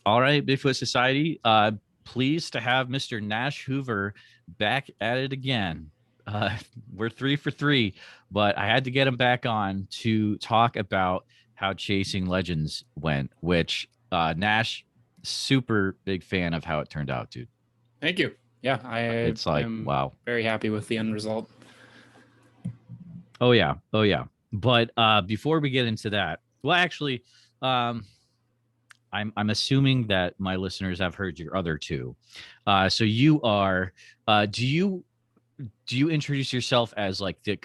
All right, Bigfoot Society. Pleased to have Mr. Nash Hoover back at it again. We're 3 for 3, but I had to get him back on to talk about how Chasing Legends went, which Nash, super big fan of how it turned out, dude. Thank you. Yeah, I It's like, am wow. very happy with the end result. Oh yeah. But before we get into that, well, actually, um, I'm assuming that my listeners have heard your other two. So you are. Do you introduce yourself as like the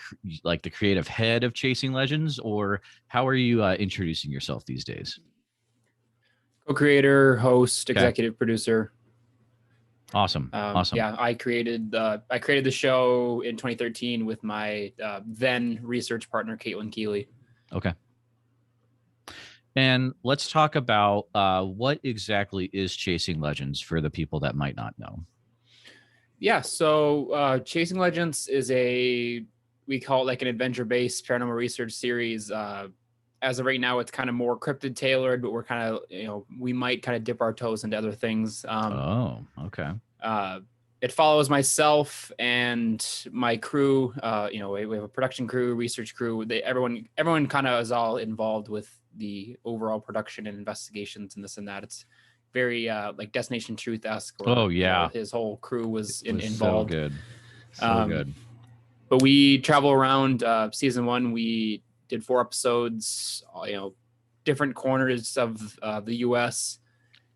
creative head of Chasing Legends, or how are you introducing yourself these days? Co-creator, host, Okay. executive producer. Awesome. Yeah, I created the show in 2013 with my then research partner Caitlin Keeley. Okay. And let's talk about what exactly is Chasing Legends for the people that might not know. Yeah, so Chasing Legends is we call it like an adventure-based paranormal research series. As of right now, it's kind of more cryptid tailored, but we're kind of, we might kind of dip our toes into other things. Okay. It follows myself and my crew. We have a production crew, research crew. Everyone kind of is all involved with the overall production and investigations and this and that. It's very like Destination Truth-esque. Oh yeah, his whole crew was involved. So good, good. But we travel around. Season 1, we did 4 episodes. Different corners of the U.S.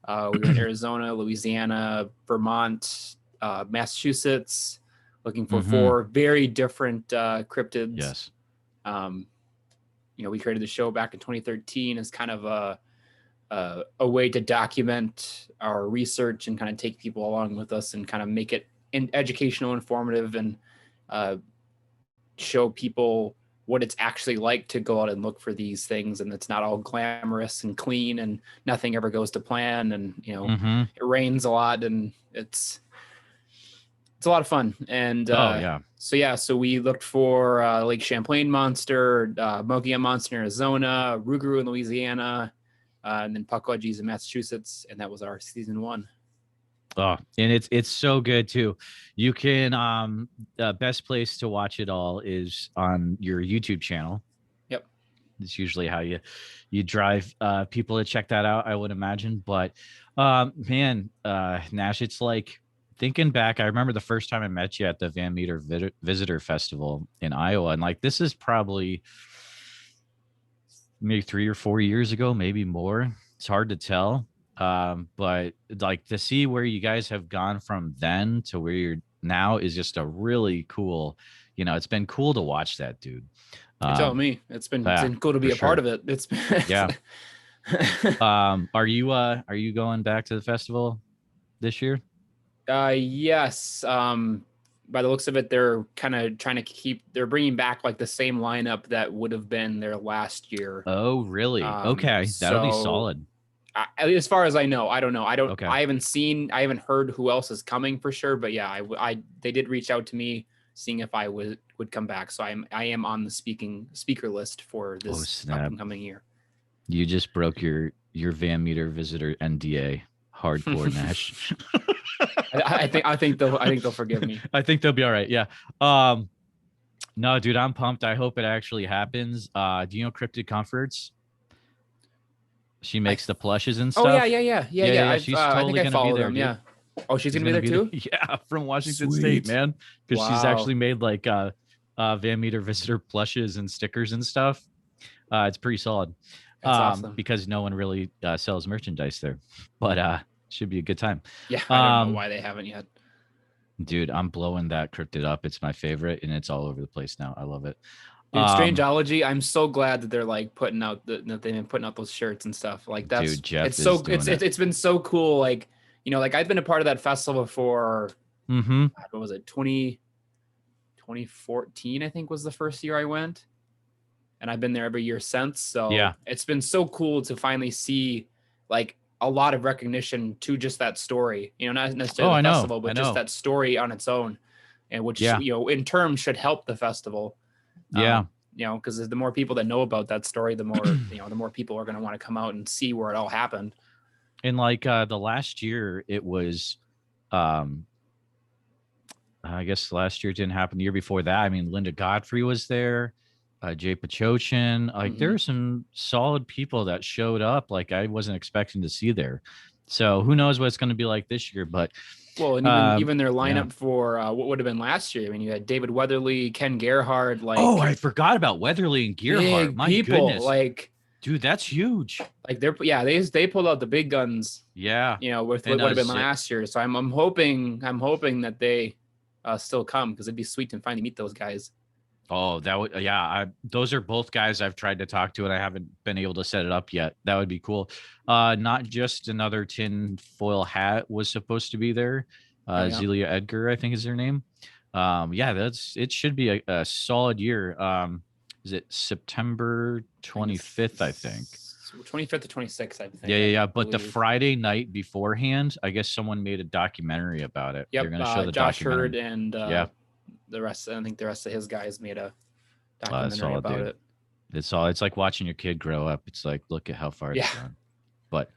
We were in Arizona, Louisiana, Vermont, Massachusetts, looking for 4 very different cryptids. Yes. We created the show back in 2013 as kind of a way to document our research and kind of take people along with us and kind of make it educational, informative, and show people what it's actually like to go out and look for these things. And it's not all glamorous and clean and nothing ever goes to plan. And, it rains a lot and it's a lot of fun. And so we looked for Lake Champlain monster, Mokia monster in Arizona, Rougarou in Louisiana, and then Pukwudgies in Massachusetts. And that was our season 1. Oh, and it's so good too. You can best place to watch it all is on your YouTube channel. Yep. It's usually how you drive people to check that out, I would imagine. But Nash, it's like thinking back, I remember the first time I met you at the Van Meter Visitor Festival in Iowa, and like this is probably maybe 3 or 4 years ago, maybe more. It's hard to tell. But like to see where you guys have gone from then to where you're now is just a really cool, it's been cool to watch that, dude. You're telling me it's been cool to be a part of it. It's been yeah. Are you going back to the festival this year? Yes. By the looks of it, they're kind of trying to they're bringing back like the same lineup that would have been there last year. Oh, really? Okay. That'll be solid. As far as I know, I don't know. Okay. I haven't heard who else is coming for sure, but yeah, they did reach out to me seeing if I would come back. So I am on the speaker list for this upcoming year. You just broke your Van Meter Visitor NDA. Hardcore, Nash. I think they'll forgive me. I think they'll be all right. Yeah. No, dude, I'm pumped. I hope it actually happens. Do you know Cryptid Comforts? She makes the plushes and stuff. Oh yeah. She's totally gonna be there. Them, yeah. Oh, she's gonna be there too. Yeah, from Washington State, man. Because she's actually made like Van Meter Visitor plushes and stickers and stuff. It's pretty solid. That's awesome. Because no one really sells merchandise there, but should be a good time. Yeah, I don't know why they haven't yet. Dude, I'm blowing that cryptid up. It's my favorite, and it's all over the place now. I love it. Dude, Strangeology, I'm so glad that they're like putting out that they've been putting out those shirts and stuff. Like that's dude, Jeff it's been so cool. Like, like I've been a part of that festival before. Mm-hmm. What was it? 2014, I think was the first year I went. And I've been there every year since. So yeah, it's been so cool to finally see like a lot of recognition to just that story, not necessarily the festival, but just that story on its own. And which, in terms should help the festival. Yeah. Because the more people that know about that story, the more, the more people are going to want to come out and see where it all happened. in like the last year, it was, um, I guess last year didn't happen. The year before that, I mean, Linda Godfrey was there, Jay Pachochin. Like there Hmm. were some solid people that showed up. Like I wasn't expecting to see there. So who knows what it's going to be like this year? But Well, and um, even their yeah. lineup for what would have been last year. I mean, you had David Weatherly, Ken Gerhard, Oh, like I forgot about Weatherly and Gearhart. big My people, goodness, dude, that's huge. like they're yeah they pulled out the big guns, Yeah, you know, with and what would have been last year. So I'm hoping that they still come, because it'd be sweet to finally meet those guys. oh, that would, yeah. Those are both guys I've tried to talk to, and I haven't been able to set it up yet. That would be cool. Not just another tin foil hat was supposed to be there. Oh yeah. Zelia Edgar, I think is their name. Yeah, it should be a solid year. Is it September I think 25th? I think. it's 25th to 26th, I Yeah, think. yeah, I yeah. But the believe. Friday night beforehand, I guess someone made a documentary about it. They're Yep. going to show the Josh Hurd documentary. and Yeah, the rest. I think the rest of his guys made a that's documentary solid, about dude. it. It's like watching your kid grow up. It's like, look at how far it's Yeah. gone. But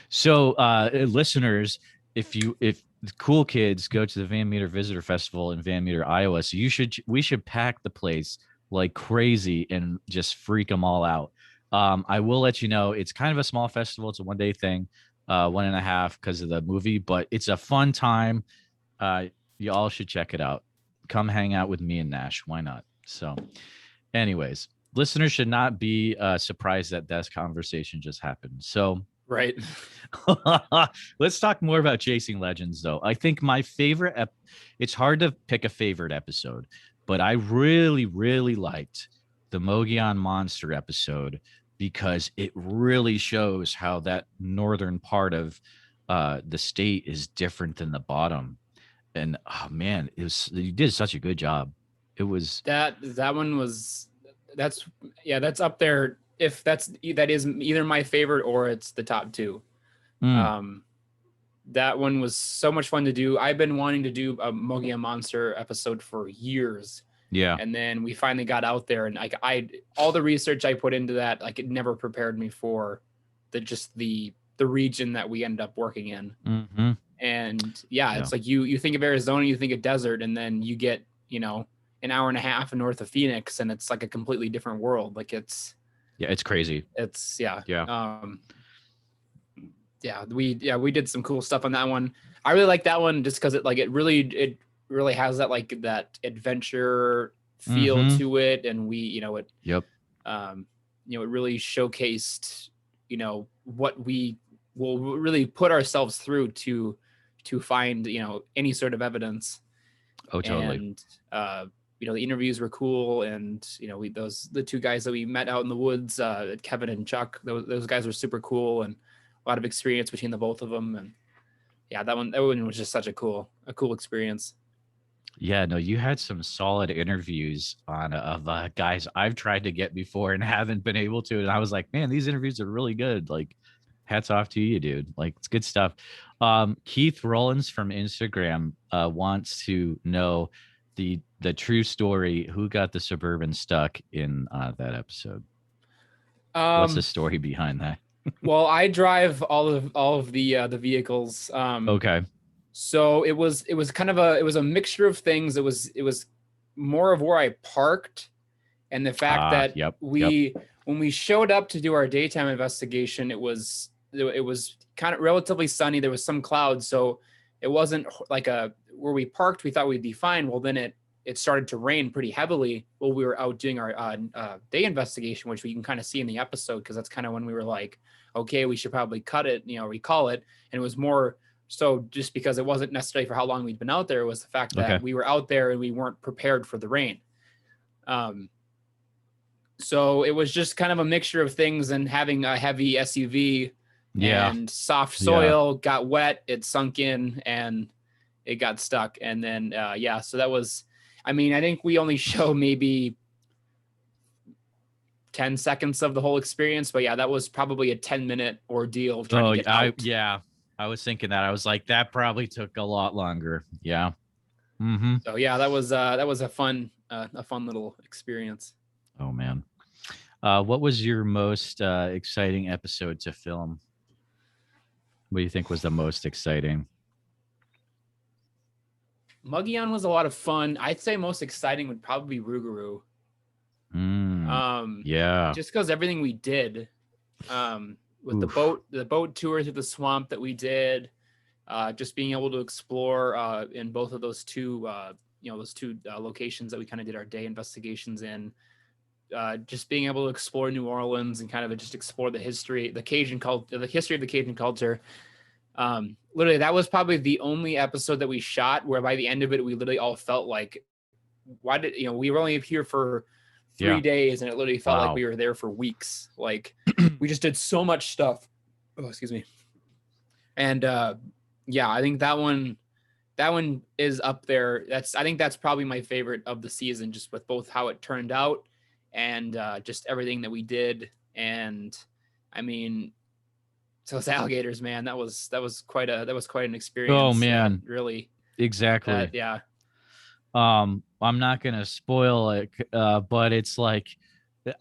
so listeners, if the cool kids go to the Van Meter Visitor Festival in Van Meter, Iowa, so we should pack the place like crazy and just freak them all out. I will let you know it's kind of a small festival. It's a 1 day thing, 1.5 because of the movie, but it's a fun time. You all should check it out. Come hang out with me and Nash. Why not? So, anyways, listeners should not be surprised that this conversation just happened. So, Right. let's talk more about Chasing Legends, though. I think my favorite, it's hard to pick a favorite episode, but I really, really liked the Mogollon Monster episode because it really shows how that northern part of the state is different than the bottom. And oh man, you did such a good job. It was That one was that's yeah, that's up there. If that is either my favorite or it's the top two. mm, Um, that one was so much fun to do. I've been wanting to do a Mogia Monster episode for years, yeah, and then we finally got out there, and like all the research I put into that, like it never prepared me for the region that we ended up working in. mm-hmm, And yeah, yeah, it's like you think of Arizona, you think of desert, and then you get, an hour and a half north of Phoenix, and it's like a completely different world. Like yeah. It's crazy. it's yeah. Yeah. We did some cool stuff on that one. I really like that one just because it really has that like that adventure feel Mm-hmm. to it, and it Yep. it really showcased what we will really put ourselves through to find any sort of evidence. Oh, totally. And the interviews were cool, and the two guys that we met out in the woods, Kevin and Chuck, those guys were super cool, and a lot of experience between the both of them. And yeah, that one was just such a cool experience. Yeah, no, you had some solid interviews on of guys I've tried to get before and haven't been able to. And I was like, man, these interviews are really good. Like, hats off to you, dude. Like, it's good stuff. Keith Rollins from Instagram wants to know the true story. Who got the Suburban stuck in that episode? What's the story behind that? Well, I drive all of the vehicles. Okay. So it was kind of a mixture of things. It was more of where I parked, and the fact that Yep. when we showed up to do our daytime investigation, it was kind of relatively sunny. There was some clouds, so it wasn't like where we parked. We thought we'd be fine. Well, then it started to rain pretty heavily while we were out doing our day investigation, which we can kind of see in the episode, because that's kind of when we were like, okay, we should probably cut it, recall it. And it was more so just because it wasn't necessarily for how long we'd been out there. It was the fact that we were out there and we weren't prepared for the rain. So it was just kind of a mixture of things, and having a heavy SUV and soft soil got wet, it sunk in and it got stuck. And then, so that was, I think we only show maybe 10 seconds of the whole experience, but yeah, that was probably a 10-minute ordeal trying to get out. I was thinking that. I was like, that probably took a lot longer. Yeah. Mm-hmm. So yeah, that was a fun little experience. Oh man. What was your most exciting episode to film? What do you think was the most exciting? Mugion was a lot of fun. I'd say most exciting would probably be Rougarou. Yeah. Just because everything we did, with the boat tour through the swamp that we did, just being able to explore in both of those two, locations that we kind of did our day investigations in. Just being able to explore New Orleans and kind of just explore the history, the history of the Cajun culture. Literally, that was probably the only episode that we shot where by the end of it, we literally all felt like, we were only here for 3 days, and it literally felt like we were there for weeks. Like we just did so much stuff. Oh, excuse me. And I think that one is up there. I think that's probably my favorite of the season, just with both how it turned out and just everything that we did. And I mean, so those alligators, man, that was quite an experience. Oh man, really, exactly. Yeah. I'm not gonna spoil it, but it's like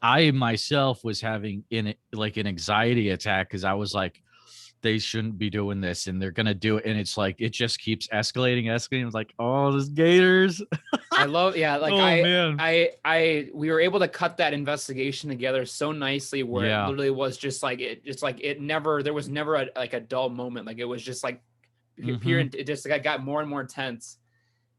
I myself was having an anxiety attack because I was like, they shouldn't be doing this and they're gonna do it, and it's like it just keeps escalating. It's like, oh, there's gators. I love, man. We were able to cut that investigation together so nicely where it literally was just like there was never a dull moment. Like it was just like it just got more and more tense.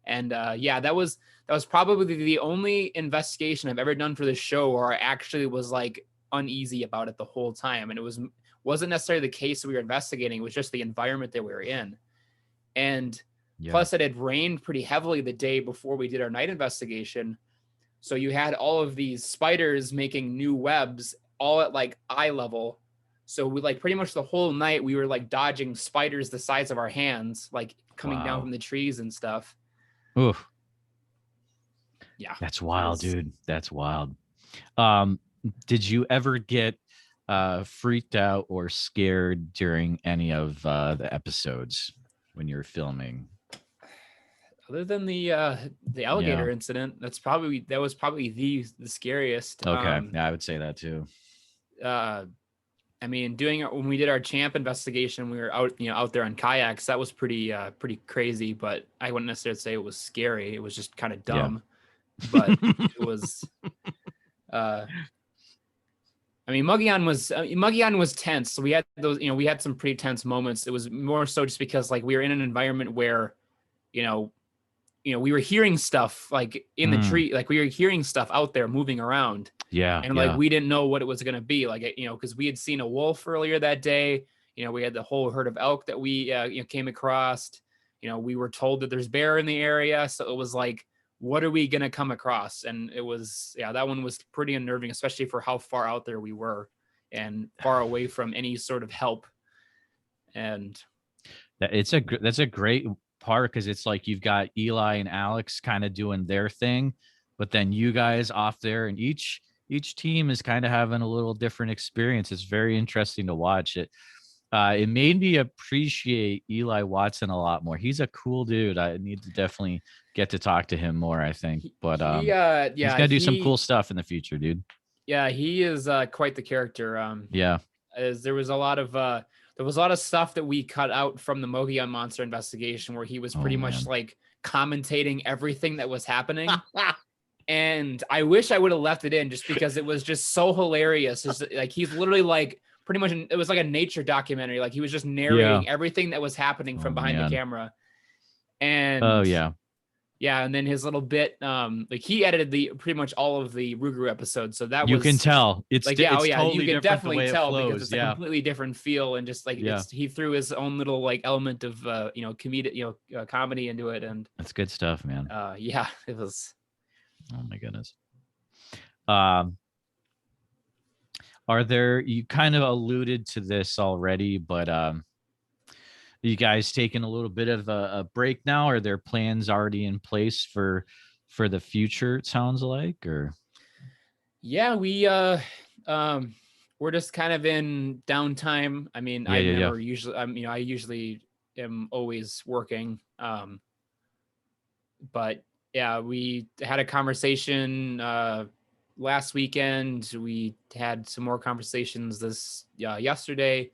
And that was probably the only investigation I've ever done for this show where I actually was like uneasy about it the whole time. And it wasn't necessarily the case that we were investigating. It was just the environment that we were in. And plus it had rained pretty heavily the day before we did our night investigation. So you had all of these spiders making new webs all at like eye level. So we like pretty much the whole night we were like dodging spiders the size of our hands, like coming down from the trees and stuff. Oof. Yeah. That's wild, dude. That's wild. Did you ever get freaked out or scared during any of the episodes when you were filming? Other than the alligator incident, that was probably the scariest. Okay. I would say that too. I mean, when we did our champ investigation, we were out there on kayaks. That was pretty crazy, but I wouldn't necessarily say it was scary. It was just kind of dumb, but it was. I mean, Mugion was tense. So we had those, we had some pretty tense moments. It was more so just because like we were in an environment where, we were hearing stuff like in the tree, like we were hearing stuff out there moving around. And like we didn't know what it was going to be, like, because we had seen a wolf earlier that day. We had the whole herd of elk that we came across. We were told that there's bear in the area, so it was like, what are we going to come across? And it was that one was pretty unnerving, especially for how far out there we were and far away from any sort of help. And that's a great part, because it's like you've got Eli and Alex kind of doing their thing, but then you guys off there, and each team is kind of having a little different experience. It's very interesting to watch it. It made me appreciate Eli Watson a lot more. He's a cool dude. I need to definitely get to talk to him more, I think. But he's gonna do some cool stuff in the future, dude. Yeah, he is quite the character. As there was a lot of stuff that we cut out from the Mogion monster investigation where he was pretty much like commentating everything that was happening. And I wish I would have left it in just because it was just so hilarious. It's like he's literally like pretty much, it was like a nature documentary. Like he was just narrating everything that was happening from behind the camera. And and then his little bit, like he edited pretty much all of the Rougarou episodes. So that you can tell it's like, totally you can definitely tell flows, because it's a completely different feel, and just like he threw his own little like element of comedic comedy into it, and that's good stuff, man. It was. Oh my goodness. You kind of alluded to this already, but you guys taking a little bit of a break now? Are there plans already in place for the future, it sounds like? Or we're just kind of in downtime. I mean, usually I usually am always working, but we had a conversation last weekend. We had some more conversations yesterday,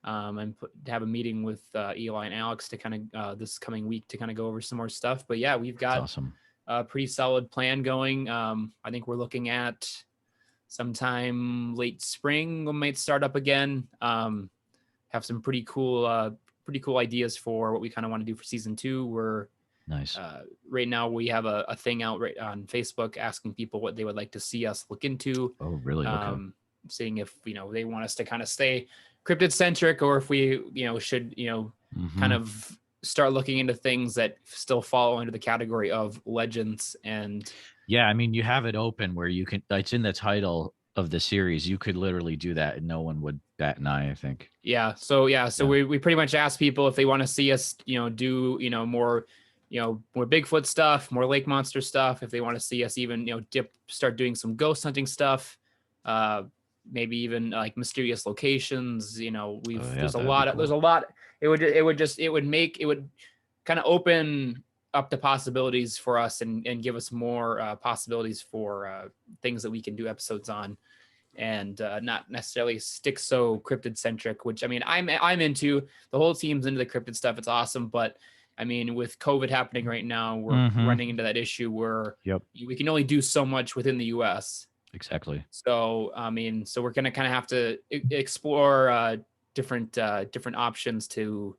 and have a meeting with Eli and Alex to kind of this coming week to kind of go over some more stuff. But yeah, we've got awesome. A pretty solid plan going. I think we're looking at sometime late spring we might start up again. Have some pretty cool ideas for what we kind of want to do for season 2. We're nice. Right now we have a thing out right on Facebook asking people what they would like to see us look into. Oh, really? Okay. Seeing if they want us to kind of stay cryptid centric, or if we should kind of start looking into things that still fall under the category of legends. And yeah, I mean, you have it open where you can, it's in the title of the series. You could literally do that and no one would bat an eye, I think. So we pretty much ask people if they want to see us do more more Bigfoot stuff, more lake monster stuff, if they want to see us even start doing some ghost hunting stuff, maybe even like mysterious locations. There's a lot. It would kind of open up the possibilities for us and give us more possibilities for things that we can do episodes on, and not necessarily stick so cryptid centric, which I mean, I'm into. The whole team's into the cryptid stuff. It's awesome. But I mean, with COVID happening right now, we're running into that issue where we can only do so much within the US. Exactly. So, I mean, so we're going to kind of have to explore different options to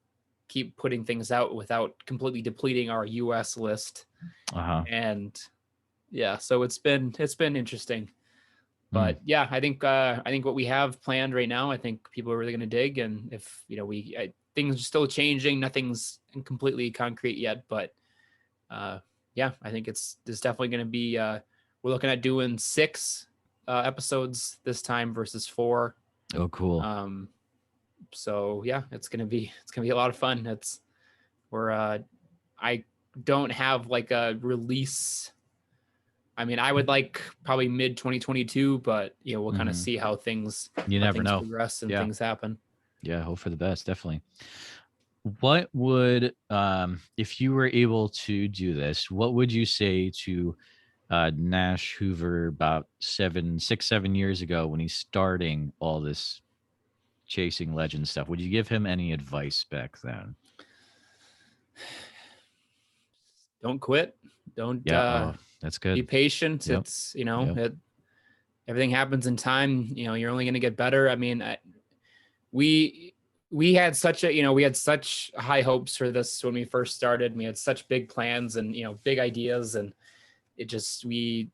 keep putting things out without completely depleting our US list. And yeah, so it's been interesting. But yeah, I think what we have planned right now, I think people are really going to dig. And if things are still changing, nothing's completely concrete yet. But yeah, I think there's definitely going to be. We're looking at doing 6 episodes this time versus 4. Oh, cool. So yeah, it's gonna be a lot of fun. I don't have like a release. I mean, I would like probably mid 2022, but we'll kind of see how things never know progress and things happen. Yeah, hope for the best, definitely. What would if you were able to do this, what would you say to Nash Hoover about 7 years ago when he's starting all this chasing legend stuff? Would you give him any advice back then? Don't quit. Don't that's good. Be patient. It's everything happens in time. You're only going to get better. I mean, we had such high hopes for this when we first started. We had such big plans and big ideas, and it just a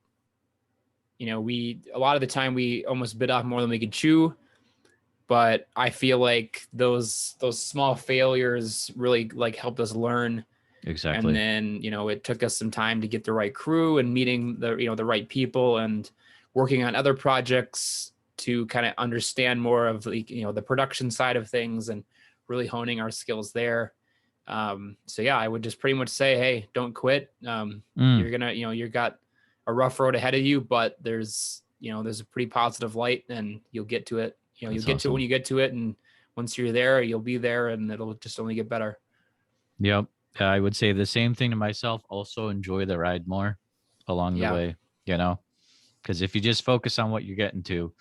lot of the time we almost bit off more than we could chew. But I feel like those small failures really like helped us learn. Exactly. And then it took us some time to get the right crew and meeting the the right people and working on other projects to kind of understand more of the production side of things and really honing our skills there. So yeah, I would just pretty much say, hey, don't quit. You're gonna you've got a rough road ahead of you, but there's a pretty positive light, and you'll get to it. You'll get to it when you get to it, and once you're there, you'll be there, and it'll just only get better. Yep. I would say the same thing to myself. Also enjoy the ride more along the way, because if you just focus on what you're getting to,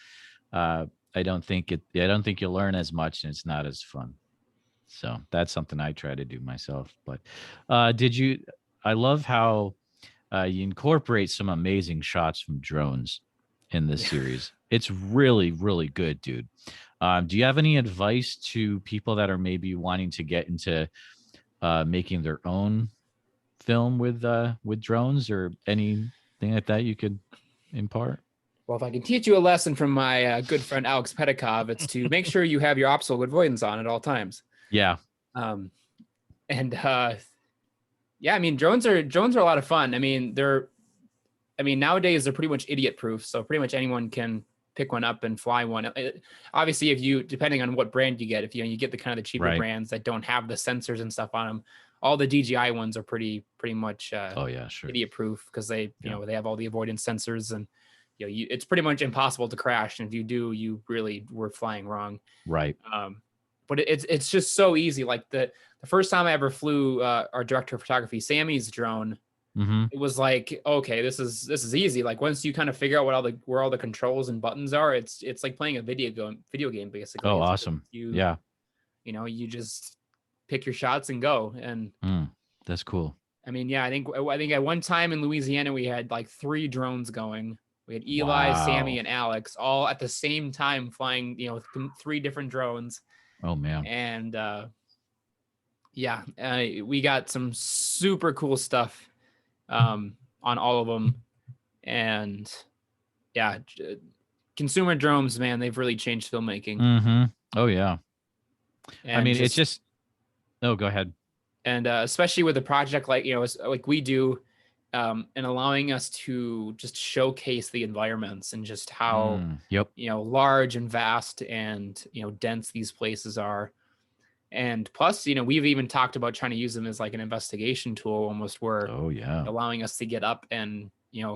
I don't think you'll learn as much, and it's not as fun. So that's something I try to do myself. But I love how you incorporate some amazing shots from drones in this series. It's really, really good, dude. Do you have any advice to people that are maybe wanting to get into making their own film with drones or anything like that you could impart? Well, if I can teach you a lesson from my good friend Alex Pedikov, it's to make sure you have your optical avoidance on at all times. Yeah. I mean, drones are a lot of fun. I mean, nowadays they're pretty much idiot proof. So pretty much anyone can pick one up and fly one. Obviously, depending on what brand you get, if you get the kind of the cheaper brands that don't have the sensors and stuff on them, all the DJI ones are pretty much idiot proof, because they they have all the avoidance sensors, and it's pretty much impossible to crash. And if you do, you really were flying wrong. Right. But it's just so easy. Like the first time I ever flew our director of photography, Sammy's drone, it was like, okay, this is easy. Like once you kind of figure out where all the controls and buttons are, it's like playing a video game basically. Oh, awesome. you just pick your shots and go. And that's cool. I mean, yeah, I think at one time in Louisiana, we had like 3 drones going. We had Eli, Sammy, and Alex all at the same time flying, 3 different drones. Oh man. And we got some super cool stuff on all of them. And yeah, consumer drones, man, they've really changed filmmaking. Oh yeah. And I mean, it's just, go ahead. And especially with a project like we do, and allowing us to just showcase the environments and just how large and vast and dense these places are. And plus, we've even talked about trying to use them as like an investigation tool almost, where allowing us to get up and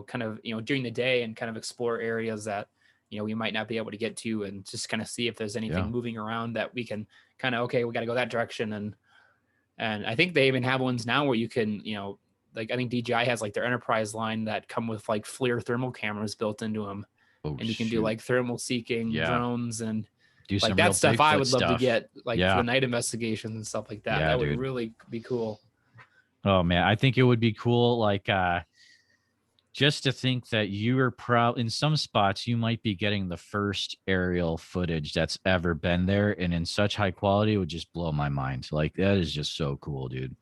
kind of during the day and kind of explore areas that we might not be able to get to, and just kind of see if there's anything moving around that we can kind of, we got to go that direction. And I think they even have ones now where you can, like I think DJI has like their enterprise line that come with like FLIR thermal cameras built into them. And you can do like thermal seeking drones and do like that stuff. Bigfoot I would love to get like for the night investigations and stuff like that. That would really be cool. Oh man, I think it would be cool. Like just to think that you are in some spots, you might be getting the first aerial footage that's ever been there, and in such high quality, it would just blow my mind. Like that is just so cool, dude.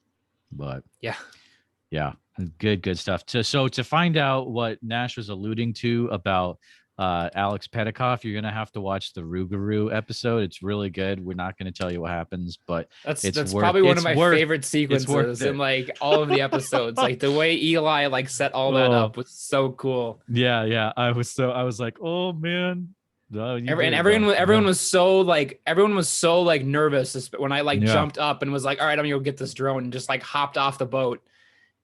But yeah, good stuff. So to find out what Nash was alluding to about Alex Petikoff, you're gonna have to watch the Rougarou episode. It's really good. We're not gonna tell you what happens, but that's probably one of my favorite sequences in like all of the episodes. Like the way Eli like set all that up was so cool. Yeah. I was like, oh man. No, everyone was so like nervous when I like jumped up and was like, all right, I'm gonna go get this drone, and just like hopped off the boat.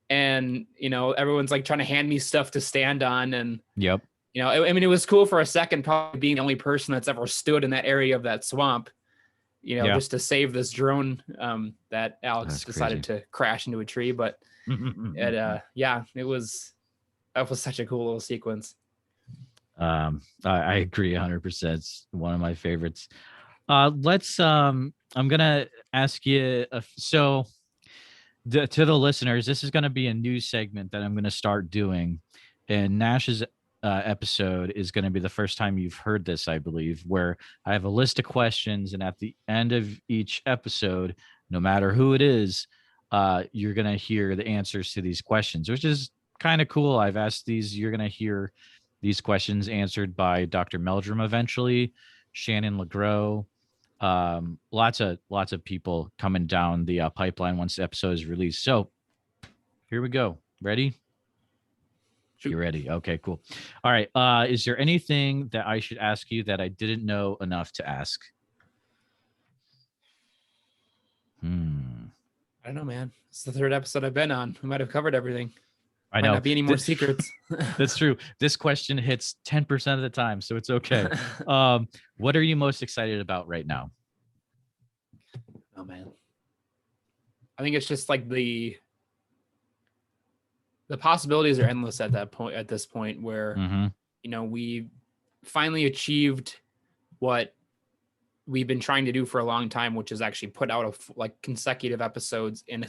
And everyone's like trying to hand me stuff to stand on, and I mean, it was cool for a second, probably being the only person that's ever stood in that area of that swamp, just to save this drone that Alex decided to crash into a tree. But that was such a cool little sequence. I agree 100%. It's one of my favorites. I'm going to ask you, to the listeners, this is going to be a new segment that I'm going to start doing, and Nash's episode is going to be the first time you've heard this, I believe, where I have a list of questions, and at the end of each episode, no matter who it is, you're going to hear the answers to these questions, which is kind of cool. I've asked these, you're going to hear these questions answered by Dr. Meldrum eventually, Shannon LeGros, lots of people coming down the pipeline once the episode is released. So here we go. Ready? You ready? Okay, cool. All right. Is there anything that I should ask you that I didn't know enough to ask? I don't know, man. It's the 3rd episode I've been on. We might have covered everything. I know. Might not be any more secrets. That's true. This question hits 10% of the time, so it's okay. What are you most excited about right now? Oh man, I think it's just like the possibilities are endless at this point where we finally achieved what we've been trying to do for a long time, which is actually put out like consecutive episodes in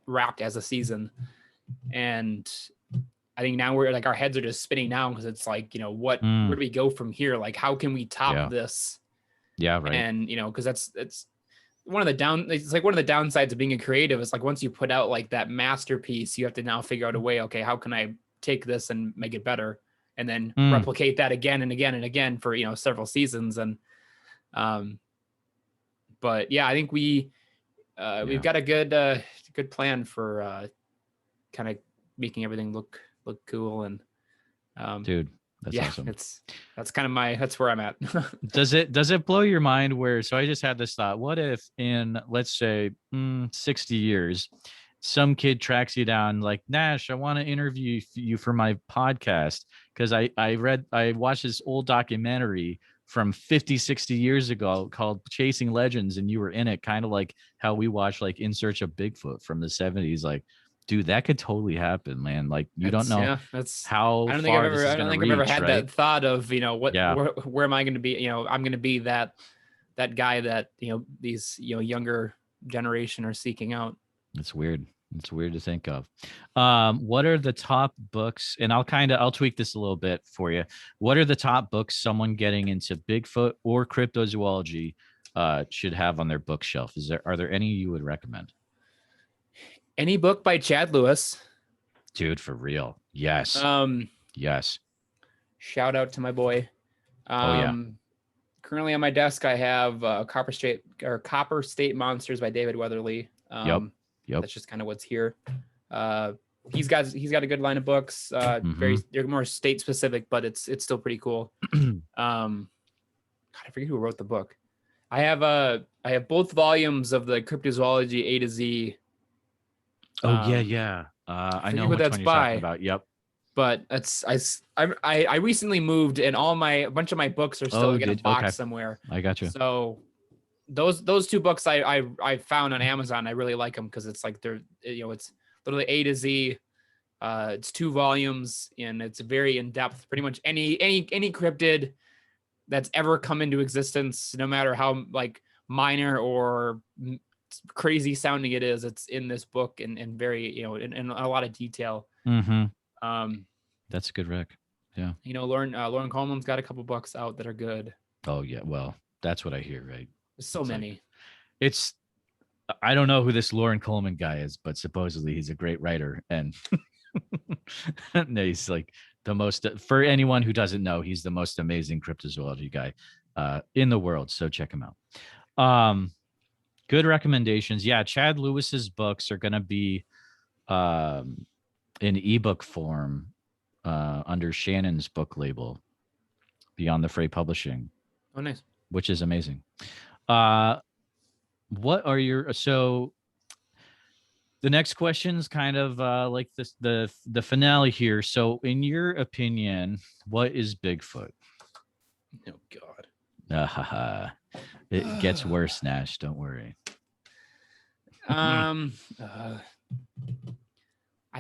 wrapped as a season. And I think now we're like, our heads are just spinning now, because it's like, where do we go from here? Like, how can we top this? Yeah, right. And because it's one of the downsides of being a creative is like, once you put out like that masterpiece, you have to now figure out a way, okay, how can I take this and make it better, and then replicate that again and again and again for several seasons. And but yeah, I think we've got a good plan for kind of making everything look cool. And dude, that's awesome. That's where I'm at. Does it blow your mind so I just had this thought, what if in, let's say 60 years, some kid tracks you down like, Nash, I want to interview you for my podcast, because I watched this old documentary from 50, 60 years ago called Chasing Legends, and you were in it, kind of like how we watched like In Search of Bigfoot from the 70s. Like, dude, that could totally happen, man. Like, you don't know how I don't far I've ever had that thought of, where am I going to be? I'm going to be that that guy that, these, younger generation are seeking out. It's weird. It's weird to think of. What are the top books? And I'll tweak this a little bit for you. What are the top books someone getting into Bigfoot or cryptozoology should have on their bookshelf? Are there any you would recommend? Any book by Chad Lewis. Dude, for real. Yes. Yes. Shout out to my boy. Oh yeah. Currently on my desk, I have Copper State Monsters by David Weatherly. Yep. That's just kind of what's here. He's got a good line of books. They're more state specific, but it's still pretty cool. God, I forget who wrote the book. I have both volumes of the Cryptozoology A to Z. Oh yeah. I know what that's one you're by. talking about. Yep. But I recently moved, and a bunch of my books are still in a box somewhere. I got you. So those two books I found on Amazon. I really like them because it's like it's literally A to Z. It's 2 volumes, and it's very in depth. Pretty much any cryptid that's ever come into existence, no matter how like minor or crazy sounding it is, it's in this book and very in a lot of detail. That's a good rec. Yeah. Lauren Coleman's got a couple books out that are good. Oh yeah. Well, that's what I hear, right? There's so many. I don't know who this Lauren Coleman guy is, but supposedly he's a great writer, and he's like the most, for anyone who doesn't know, he's the most amazing cryptozoology guy in the world. So check him out. Good recommendations. Yeah, Chad Lewis's books are going to be in ebook form under Shannon's book label, Beyond the Fray Publishing. Oh, nice. Which is amazing. What are so the next question is kind of like this, the finale here. So in your opinion, what is Bigfoot? Oh God. It gets worse, Nash. Don't worry. I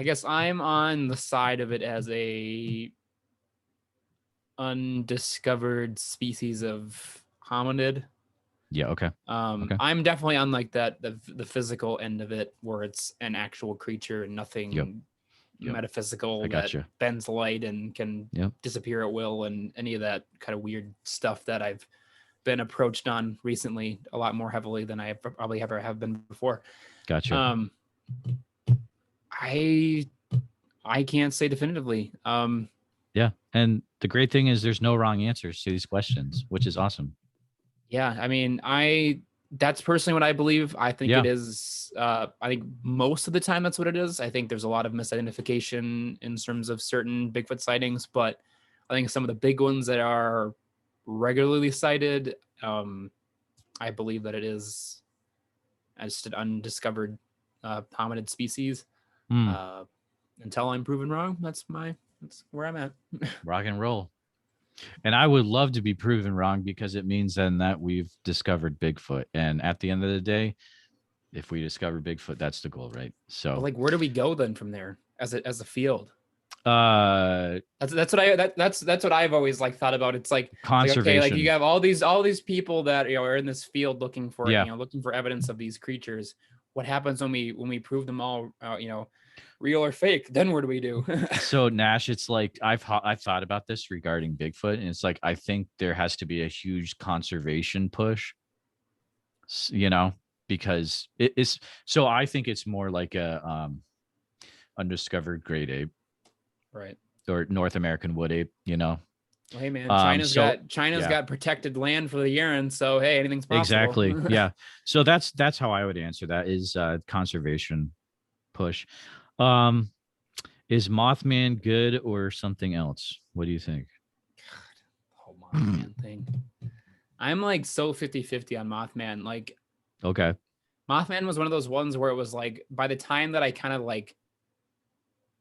guess I'm on the side of it as a undiscovered species of hominid. Yeah. Okay. Okay. I'm definitely on like the physical end of it, where it's an actual creature and nothing metaphysical that bends light and can disappear at will, and any of that kind of weird stuff that I've been approached on recently a lot more heavily than I probably ever have been before. Gotcha. I can't say definitively. Yeah. And the great thing is there's no wrong answers to these questions, which is awesome. Yeah. I mean, that's personally what I believe. I think it is, I think most of the time that's what it is. I think there's a lot of misidentification in terms of certain Bigfoot sightings, but I think some of the big ones that are regularly cited, I believe that it is just an undiscovered hominid species. Until I'm proven wrong, that's where I'm at. Rock and roll. And I would love to be proven wrong, because it means then that we've discovered Bigfoot. And at the end of the day, if we discover Bigfoot, that's the goal, right? So, but like, where do we go then from there as a field? That's what I've always like thought about. It's like conservation. Like you have all these people that are in this field looking for looking for evidence of these creatures. What happens when we prove them all real or fake? Then what do we do? So Nash, it's like I've thought about this regarding Bigfoot, and it's like I think there has to be a huge conservation push, because it is. So I think it's more like a undiscovered great ape, right? Or North American wood ape. Well, hey man, China's got protected land for the urine, so hey, anything's possible. Exactly. Yeah. So that's how I would answer that, is conservation push. Is Mothman good or something else? What do you think? God, the whole Mothman thing. I'm like so 50-50 on Mothman. Like, okay. Mothman was one of those ones where it was like, by the time that I kind of like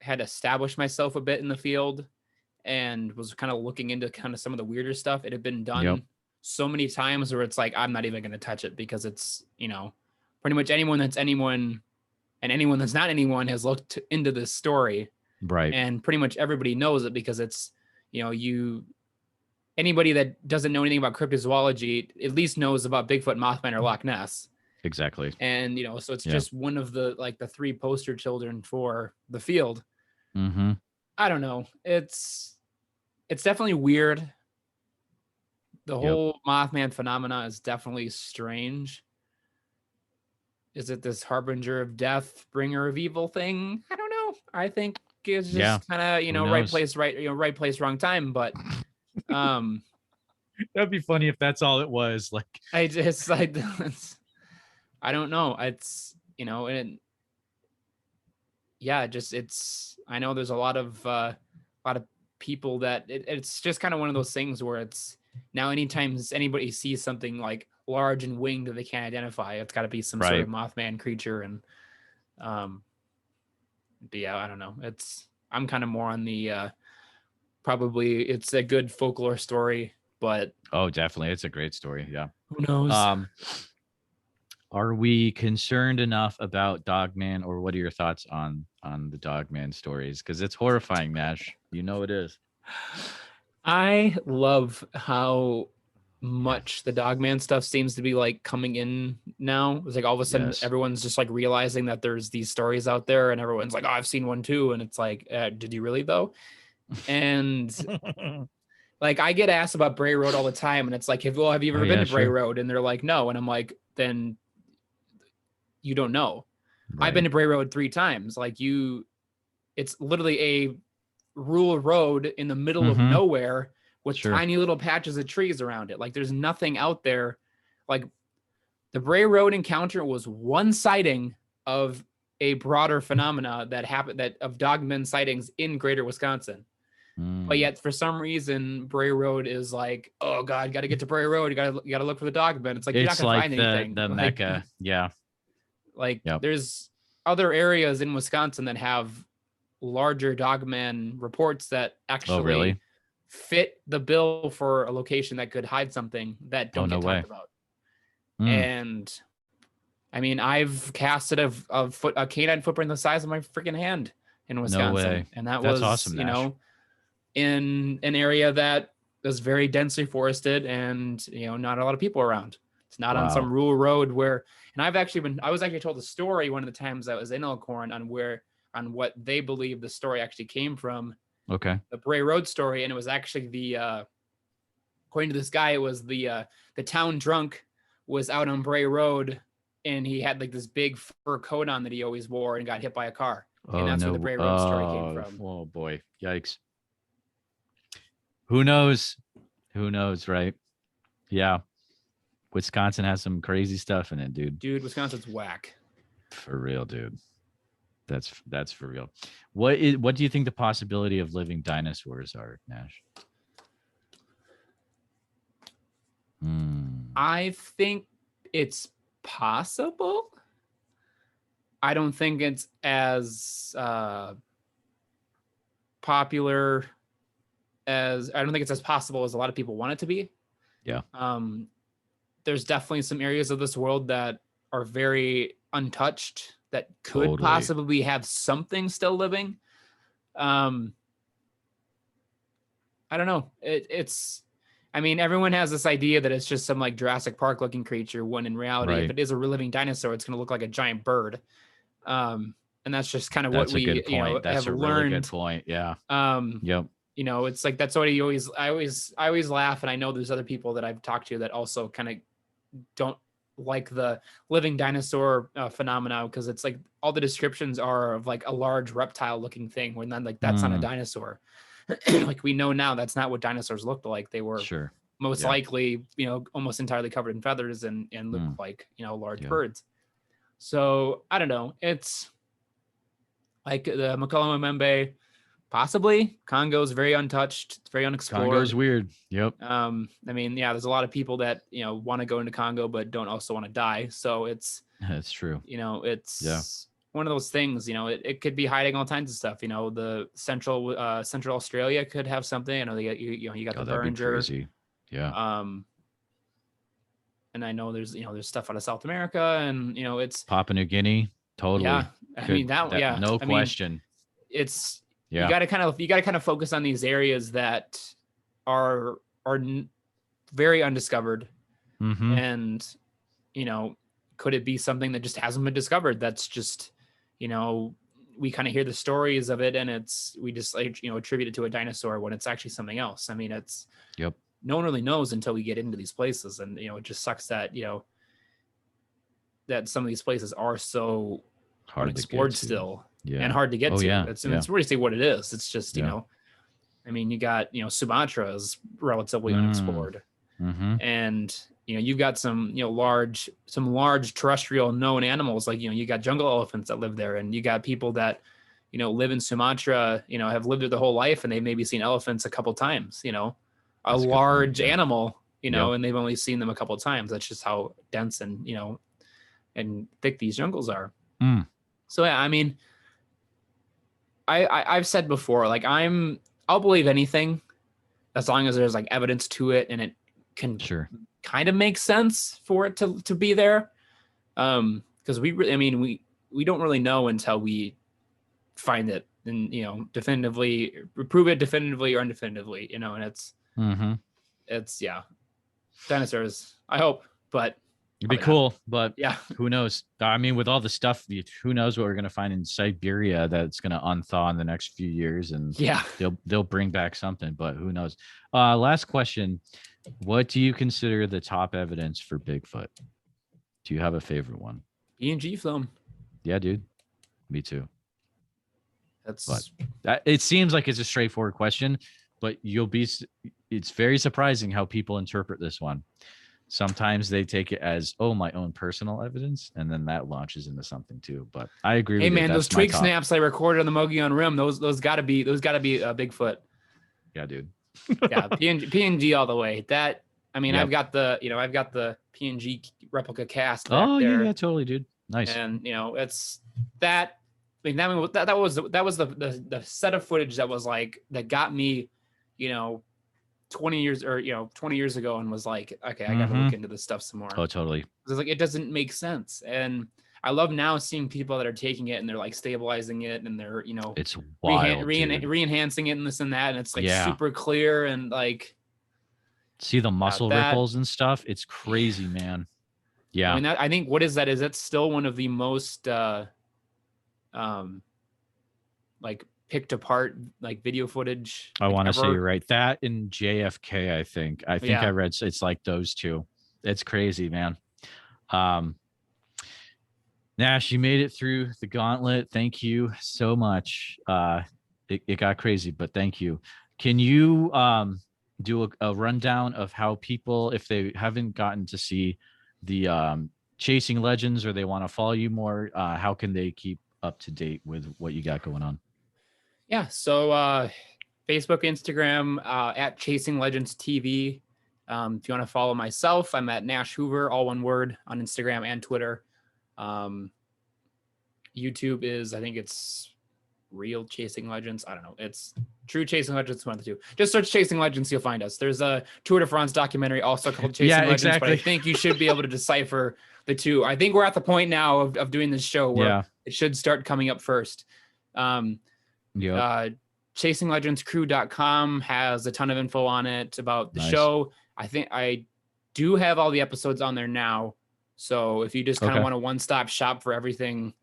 had established myself a bit in the field and was kind of looking into kind of some of the weirder stuff, it had been done so many times where it's like, I'm not even going to touch it, because it's, pretty much anyone that's anyone and anyone that's not anyone has looked into this story. Right. And pretty much everybody knows it, because it's, anybody that doesn't know anything about cryptozoology at least knows about Bigfoot, Mothman, or Loch Ness. Exactly. And, so it's just one of the, like, the 3 poster children for the field. Mm-hmm. I don't know. It's definitely weird. The whole Mothman phenomena is definitely strange. Is it this harbinger of death, bringer of evil thing? I don't know. I think it's just kind of, right place, right place, wrong time. But that'd be funny if that's all it was. Like, I just like, I don't know. It's, and yeah, just I know there's a lot of people that it's just kind of one of those things where it's now anytime anybody sees something like large and winged that they can't identify, it's got to be some sort of Mothman creature. And but yeah, I don't know. I'm kind of more on the probably it's a good folklore story, but definitely, it's a great story. Yeah, who knows? Are we concerned enough about Dogman, or what are your thoughts on the Dogman stories? Because it's horrifying, Nash. It is. I love how much the Dogman stuff seems to be like coming in now. It's like all of a sudden everyone's just like realizing that there's these stories out there, and everyone's like, "Oh, I've seen one too." And it's like, did you really though? And like I get asked about Bray Road all the time, and it's like, have you ever been to Bray Road? And they're like, no. And I'm like, then you don't know. I've been to Bray Road 3 times. Like it's literally a rural road in the middle of nowhere with tiny little patches of trees around it. Like there's nothing out there. Like the Bray Road encounter was one sighting of a broader phenomena that happened of Dogman sightings in greater Wisconsin. But yet for some reason Bray Road is like, oh God, got to get to Bray Road. You got to look for the Dogman. It's like, you're not going to find anything. The Mecca. Yeah. Like there's other areas in Wisconsin that have larger Dogman reports that actually fit the bill for a location that could hide something that don't get talked about. And I mean, I've casted a canine footprint the size of my freaking hand in Wisconsin. No way. And that's awesome, in an area that is very densely forested and, not a lot of people around. It's not on some rural road where, and I was actually told a story one of the times I was in Elkhorn on what they believe the story actually came from. Okay. The Bray Road story. And it was actually according to this guy, it was the town drunk was out on Bray Road, and he had like this big fur coat on that he always wore and got hit by a car. And that's where the Bray Road story came from. Oh boy. Yikes. Who knows? Right? Yeah. Wisconsin has some crazy stuff in it, dude. Dude, Wisconsin's whack. For real, dude. That's for real. What do you think the possibility of living dinosaurs are, Nash? I think it's possible. I don't think it's as popular as I don't think it's as possible as a lot of people want it to be. Yeah. There's definitely some areas of this world that are very untouched that could possibly have something still living. I don't know. I mean, everyone has this idea that it's just some like Jurassic Park looking creature, when in reality, if it is a living dinosaur, it's going to look like a giant bird. And that's just kind of what we have learned. Really good point. Yeah. Yep. It's like, that's what I always laugh. And I know there's other people that I've talked to that also kind of don't like the living dinosaur phenomena, because it's like all the descriptions are of like a large reptile looking thing, when then like that's not a dinosaur. Like we know now that's not what dinosaurs looked like. They were most likely, almost entirely covered in feathers and looked like, large birds. So I don't know. It's like the Makalama-Membe, possibly. Congo's very untouched. It's very unexplored. Congo's weird. Yep. I mean, yeah, there's a lot of people that, want to go into Congo, but don't also want to die. So that's true. It's one of those things, it could be hiding all kinds of stuff. The central Australia could have something. I know you got the Behringer. Crazy. Yeah. And I know there's stuff out of South America, and it's Papua New Guinea. Totally. Yeah. I mean no question. It's you got to kind of focus on these areas that are are very undiscovered. Mm-hmm. And, could it be something that just hasn't been discovered? That's just, we kind of hear the stories of it and we just attribute it to a dinosaur when it's actually something else. I mean, Yep. No one really knows until we get into these places. And, it just sucks that, that some of these places are so Hard unexplored still, yeah, and hard to get to. Yeah. It's really say what it is. It's just, I mean, you got, Sumatra is relatively unexplored. Mm-hmm. And, you've got some, large terrestrial known animals. Like, you got jungle elephants that live there, and you got people that, live in Sumatra, have lived there their whole life, and they've maybe seen elephants a couple times, a large animal, and they've only seen them a couple of times. That's just how dense and, and thick these jungles are. So, yeah, I mean, I've said before, like, I'll believe anything as long as there's like evidence to it and it can kind of make sense for it to be there. Because we don't really know until we find it and, definitively prove it definitively or undefinitively, and it's dinosaurs, I hope, but it'd be cool, but yeah, who knows? I mean, with all the stuff, who knows what we're going to find in Siberia that's going to unthaw in the next few years, and they'll bring back something, but who knows? Last question. What do you consider the top evidence for Bigfoot? Do you have a favorite one? E&G film. Yeah, dude. Me too. But it seems like it's a straightforward question, but it's very surprising how people interpret this one. Sometimes they take it as, my own personal evidence, and then that launches into something too. But I agree with you. Hey man, those twig snaps I recorded on the Mogollon Rim, those gotta be Bigfoot. Yeah, dude. Yeah, PNG all the way. That, I mean, I've got the PNG replica cast back there. Yeah, totally, dude. Nice. And it's that. I mean, that was the set of footage that was like that got me, 20 years ago, and was like, okay, I gotta look into this stuff some more. Oh, totally. It's like, it doesn't make sense. And I love now seeing people that are taking it and they're like stabilizing it, and they're, it's wild, re-enhancing it and this and that, and it's like super clear, and like see the muscle ripples and stuff. It's crazy, man. Yeah. I mean, I think what is that? Is that's still one of the most like picked apart like video footage. I want to say you're right. That in JFK, I think I read it's like those two. It's crazy, man. Nash, you made it through the gauntlet. Thank you so much. It got crazy, but thank you. Can you do a rundown of how people, if they haven't gotten to see the Chasing Legends, or they want to follow you more, how can they keep up to date with what you got going on? Yeah, so Facebook, Instagram, at Chasing Legends TV. If you want to follow myself, I'm at Nash Hoover, all one word, on Instagram and Twitter. YouTube is, I think it's Real Chasing Legends. I don't know. It's True Chasing Legends, one of the two. Just search Chasing Legends, you'll find us. There's a Tour de France documentary also called Chasing Legends, exactly. But I think you should be able to decipher the two. I think we're at the point now of doing this show where it should start coming up first. ChasingLegendsCrew.com has a ton of info on it about the show. I think I do have all the episodes on there now. So if you just kind of want a one-stop shop for everything,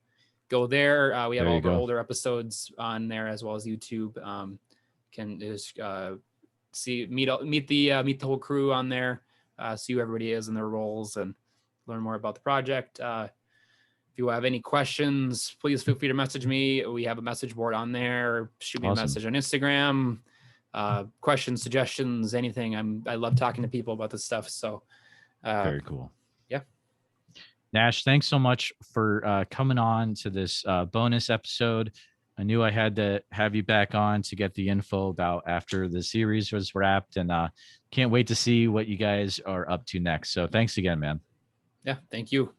go there. We have all of our older episodes on there, as well as YouTube. Can just meet the whole crew on there, see who everybody is and their roles, and learn more about the project. If you have any questions, please feel free to message me. We have a message board on there. Shoot me a message on Instagram. Questions, suggestions, anything. I love talking to people about this stuff. So very cool. Yeah. Nash, thanks so much for coming on to this bonus episode. I knew I had to have you back on to get the info about after the series was wrapped, and can't wait to see what you guys are up to next. So thanks again, man. Yeah, thank you.